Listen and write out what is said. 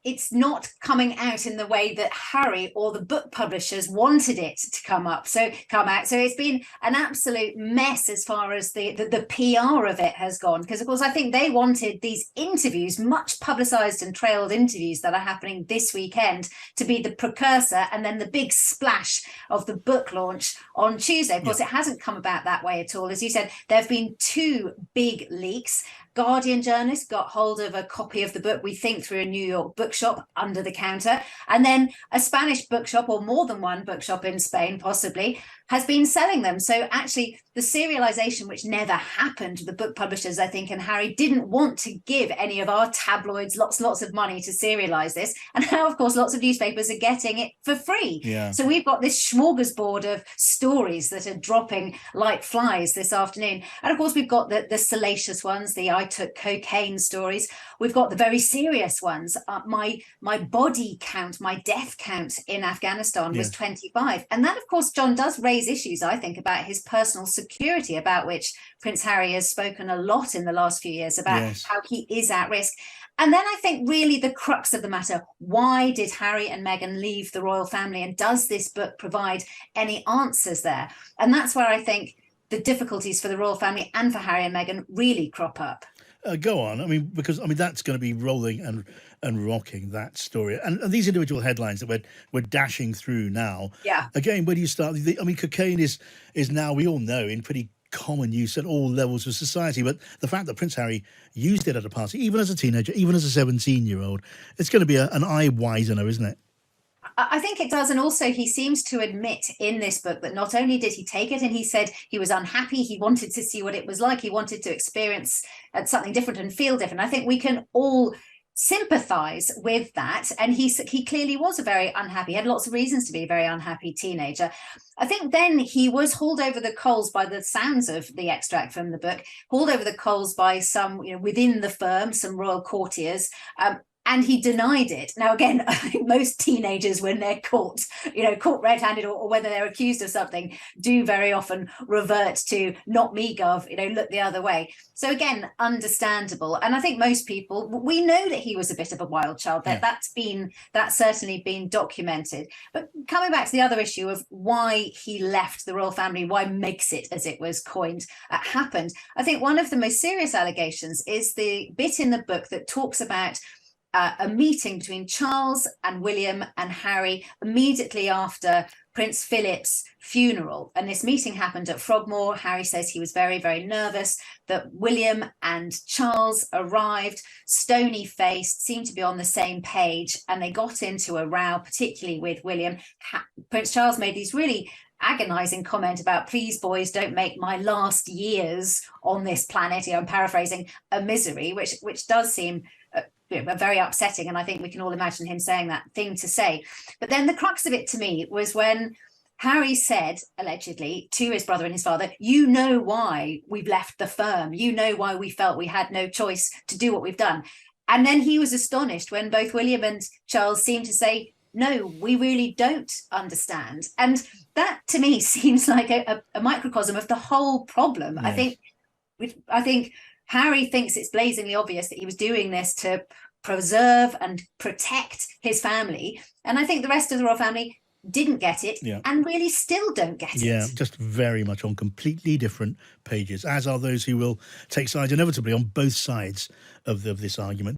it's not coming out in the way that Harry or the book publishers wanted it to come out. So it's been an absolute mess as far as the PR of it has gone, because of course I think they wanted these interviews, much publicized and trailed interviews that are happening this weekend, to be the precursor and then the big splash of the book launch on Tuesday. Of course, it hasn't come about that way at all. As you said, there have been two big leaks. Guardian journalists got hold of a copy of the book, we think through a New York bookshop under the counter, and then a Spanish bookshop, or more than one bookshop in Spain possibly, has been selling them. So actually the serialization, which never happened, the book publishers, I think, and Harry didn't want to give any of our tabloids lots of money to serialize this, and now of course lots of newspapers are getting it for free. So we've got this smorgasbord of stories that are dropping like flies this afternoon, and of course we've got the salacious ones, the I took cocaine stories. We've got the very serious ones. My body count, my death count in Afghanistan was 25. And that, of course, John, does raise issues, I think, about his personal security, about which Prince Harry has spoken a lot in the last few years, about how he is at risk. And then I think really the crux of the matter, why did Harry and Meghan leave the royal family? And does this book provide any answers there? And that's where I think the difficulties for the royal family and for Harry and Meghan really crop up. Go on. Because that's going to be rolling and rocking, that story. And these individual headlines that we're dashing through now. Yeah. Again, where do you start? Cocaine is now, we all know, in pretty common use at all levels of society. But the fact that Prince Harry used it at a party, even as a teenager, even as a 17-year-old, it's going to be an eye widener, isn't it? I think it does. And also he seems to admit in this book that not only did he take it, and he said he was unhappy, he wanted to see what it was like, he wanted to experience something different and feel different. I think we can all sympathize with that. And he clearly was a very unhappy, he had lots of reasons to be a very unhappy teenager. I think then he was hauled over the coals, by the sounds of the extract from the book, hauled over the coals by some, within the firm, some royal courtiers, and he denied it. Now, again, I think most teenagers, when they're caught red-handed, or whether they're accused of something, do very often revert to "not me, gov," look the other way. So again, understandable. And I think most people, we know that he was a bit of a wild child. That's certainly been documented. But coming back to the other issue of why he left the royal family, why Megxit, as it was coined, happened, I think one of the most serious allegations is the bit in the book that talks about a meeting between Charles and William and Harry immediately after Prince Philip's funeral. And this meeting happened at Frogmore. Harry says he was very, very nervous, that William and Charles arrived stony-faced, seemed to be on the same page, and they got into a row, particularly with William. Prince Charles made these really agonizing comment about, "Please, boys, don't make my last years on this planet," I'm paraphrasing, "a misery," which does seem very upsetting, and I think we can all imagine him saying that thing to say. But then the crux of it to me was when Harry said, allegedly, to his brother and his father, "You know why we've left the firm, you know why we felt we had no choice to do what we've done." And then he was astonished when both William and Charles seemed to say, "No, we really don't understand." And that to me seems like a microcosm of the whole problem. Yes. I think Harry thinks it's blazingly obvious that he was doing this to preserve and protect his family. And I think the rest of the royal family didn't get it, and really still don't get it. Yeah, just very much on completely different pages, as are those who will take sides inevitably on both sides of this argument.